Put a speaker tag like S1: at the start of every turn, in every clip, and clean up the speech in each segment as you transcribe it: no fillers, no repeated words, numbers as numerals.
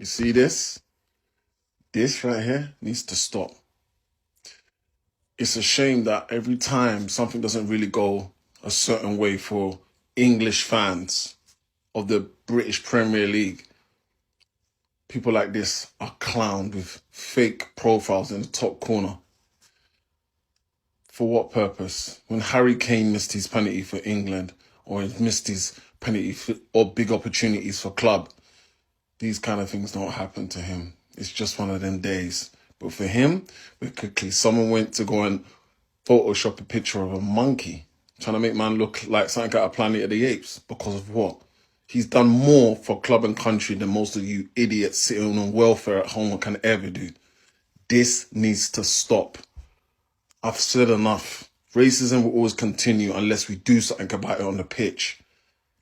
S1: You see this? This right here needs to stop. It's a shame that every time something doesn't really go a certain way for English fans of the British Premier League, people like this are clowned with fake profiles in the top corner. For what purpose? When Harry Kane missed his penalty for England, or he missed his penalty or big opportunities for club, these kind of things don't happen to him. It's just one of them days. But for him, quickly, someone went to go and Photoshop a picture of a monkey, trying to make man look like something out of Planet of the Apes. Because of what? He's done more for club and country than most of you idiots sitting on welfare at home can ever do. This needs to stop. I've said enough. Racism will always continue unless we do something about it on the pitch.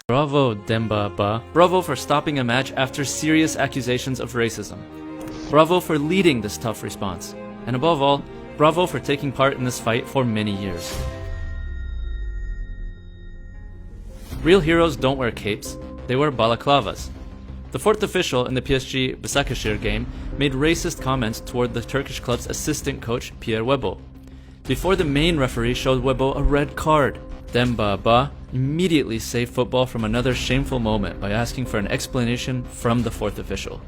S2: Bravo, Demba Ba. Bravo for stopping a match after serious accusations of racism. Bravo for leading this tough response. And above all, bravo for taking part in this fight for many years. Real heroes don't wear capes, they wear balaclavas. The fourth official in the PSG Başakşehir game made racist comments toward the Turkish club's assistant coach Pierre Webo. Before the main referee showed Webo a red card, Demba Ba immediately saved football from another shameful moment by asking for an explanation from the fourth official.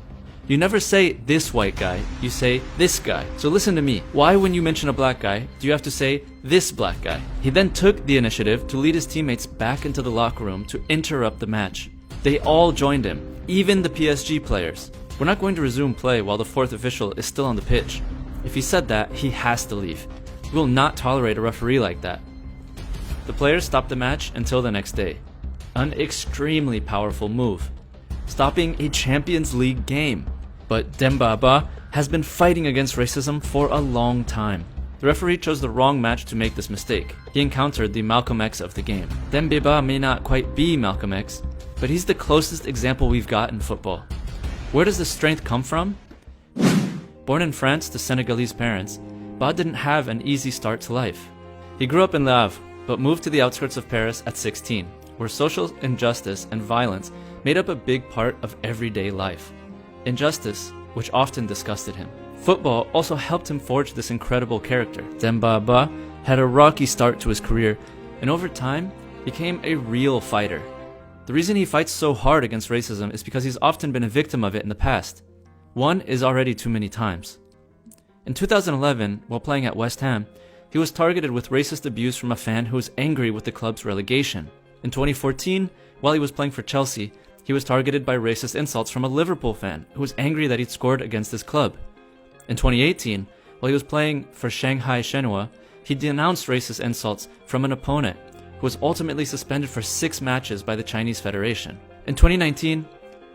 S2: You never say this white guy, you say this guy. So listen to me, why when you mention a black guy, do you have to say this black guy? He then took the initiative to lead his teammates back into the locker room to interrupt the match. They all joined him, even the PSG players. We're not going to resume play while the fourth official is still on the pitch. If he said that, he has to leave. We will not tolerate a referee like that. The players stopped the match until the next day. An extremely powerful move, stopping a Champions League game. But Demba Ba has been fighting against racism for a long time. The referee chose the wrong match to make this mistake. He encountered the Malcolm X of the game. Demba Ba may not quite be Malcolm X, but he's the closest example we've got in football. Where does this strength come from? Born in France to Senegalese parents, Ba didn't have an easy start to life. He grew up in Le Havre, but moved to the outskirts of Paris at 16, where social injustice and violence made up a big part of everyday life. Injustice, which often disgusted him. Football also helped him forge this incredible character. Demba Ba had a rocky start to his career, and over time, became a real fighter. The reason he fights so hard against racism is because he's often been a victim of it in the past. One is already too many times. In 2011, while playing at West Ham, he was targeted with racist abuse from a fan who was angry with the club's relegation. In 2014, while he was playing for Chelsea, he was targeted by racist insults from a Liverpool fan who was angry that he'd scored against his club. In 2018, while he was playing for Shanghai Shenhua, he denounced racist insults from an opponent who was ultimately suspended for 6 matches by the Chinese Federation. In 2019,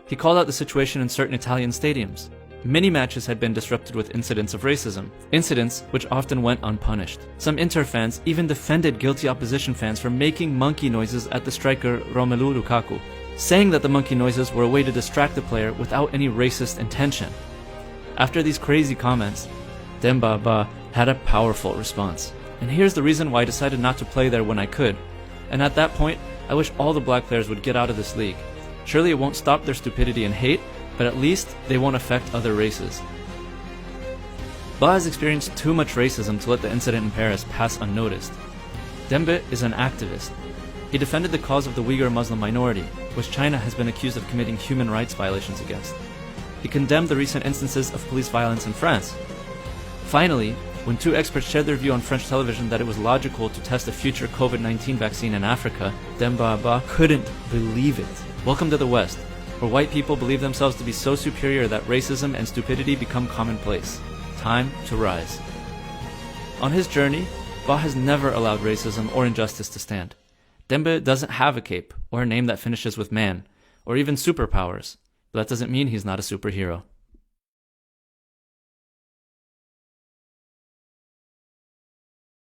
S2: he called out the situation in certain Italian stadiums. Many matches had been disrupted with incidents of racism, incidents which often went unpunished. Some Inter fans even defended guilty opposition fans for making monkey noises at the striker Romelu Lukaku, saying that the monkey noises were a way to distract the player without any racist intention. After these crazy comments, Demba Ba had a powerful response. And here's the reason why I decided not to play there when I could. And at that point, I wish all the black players would get out of this league. Surely it won't stop their stupidity and hate, but at least they won't affect other races. Ba has experienced too much racism to let the incident in Paris pass unnoticed. Demba is an activist. He defended the cause of the Uyghur Muslim minority, which China has been accused of committing human rights violations against. He condemned the recent instances of police violence in France. Finally, when 2 experts shared their view on French television that it was logical to test a future COVID-19 vaccine in Africa, Demba Ba couldn't believe it. Welcome to the West, where white people believe themselves to be so superior that racism and stupidity become commonplace. Time to rise. On his journey, Ba has never allowed racism or injustice to stand. Demba doesn't have a cape, or a name that finishes with man, or even superpowers, but that doesn't mean he's not a superhero.